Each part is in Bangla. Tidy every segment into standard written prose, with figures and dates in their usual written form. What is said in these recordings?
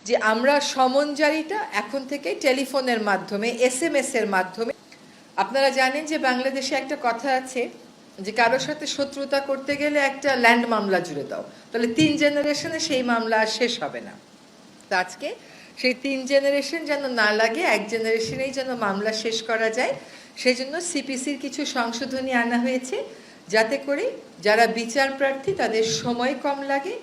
যে আমরা সমন জারিটা এখন থেকে টেলিফোনের মাধ্যমে SMS এর মাধ্যমে। আপনারা জানেন যে বাংলাদেশে একটা কথা আছে যে কারোর সাথে শত্রুতা করতে গেলে একটা ল্যান্ড মামলা জুড়ে দাও, তাহলে 3 জেনারেশনে সেই মামলা আর শেষ হবে না। তো আজকে সেই 3 জেনারেশন যেন না লাগে, 1 জেনারেশনেই যেন মামলা শেষ করা যায়, সেই জন্য সিপিসির কিছু সংশোধনী আনা হয়েছে, যাতে করে যারা বিচার প্রার্থী তাদের সময় কম লাগে,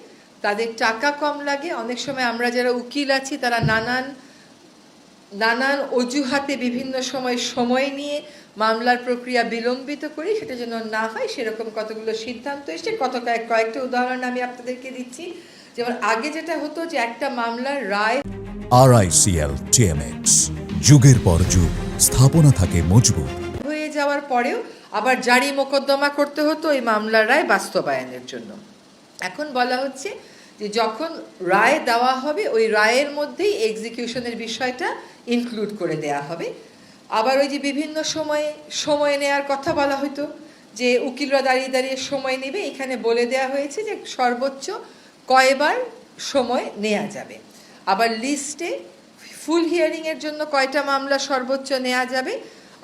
তাদের টাকা কম লাগে। অনেক সময় আমরা যারা উকিল আছি তারা নানান অজুহাতে বিভিন্ন সময় নিয়ে মামলার প্রক্রিয়া বিলম্বিত করি, সেটা যেন না হয় সেরকম কতগুলো সিদ্ধান্ত এসছে। কয়েকটা উদাহরণ আমি আপনাদেরকে দিচ্ছি। যেমন আগে যেটা হতো যে একটা মামলার রায় RICL TMX যুগের পর যুগ স্থাপনা থাকে মজবুত হয়ে যাওয়ার পরেও আবার জারি মোকদ্দমা করতে হতো ওই মামলার রায় বাস্তবায়নের জন্য। এখন বলা হচ্ছে যে যখন রায় দেওয়া হবে ওই রায়ের মধ্যেই এক্সিকিউশনের বিষয়টা ইনক্লুড করে দেয়া হবে। আবার ওই যে বিভিন্ন সময় নেওয়ার কথা বলা হতো, যে উকিলরা দাঁড়িয়ে সময় নেবে, এখানে বলে দেয়া হয়েছে যে সর্বোচ্চ কয়বার সময় নেওয়া যাবে। আবার লিস্টে ফুল হিয়ারিংয়ের জন্য কয়টা মামলা সর্বোচ্চ নেওয়া যাবে,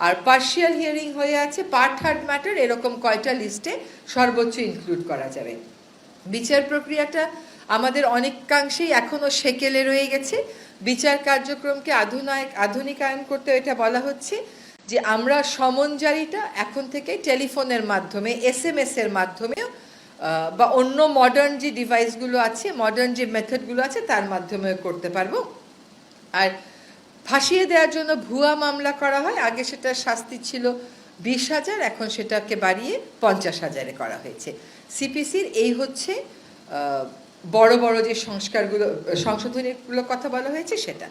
আর পার্শিয়াল হিয়ারিং হয়ে আছে, পার্ট থার্ড ম্যাটার, এরকম কয়টা লিস্টে সর্বোচ্চ ইনক্লুড করা যাবে। বিচার প্রক্রিয়াটা আমাদের অনেকাংশেই এখনও সেকেলে রয়ে গেছে। বিচার কার্যক্রমকে আধুনিকায়ন করতে এটা বলা হচ্ছে যে আমরা সমন জারিটা এখন থেকে টেলিফোনের মাধ্যমে, SMS এর মাধ্যমেও বা অন্য মডার্ন যে ডিভাইসগুলো আছে, মডার্ন যে মেথডগুলো আছে তার মাধ্যমেও করতে পারবো। আর ফাঁসিয়ে দেওয়ার জন্য ভুয়া মামলা করা হয়, আগে সেটা শাস্তি ছিল 20,000, এখন সেটাকে বাড়িয়ে 50,000-এ করা হয়েছে। সিপিসির এই হচ্ছে বড় বড় যে সংস্কারগুলো, সংশোধনীগুলোর কথা বলা হয়েছে সেটা।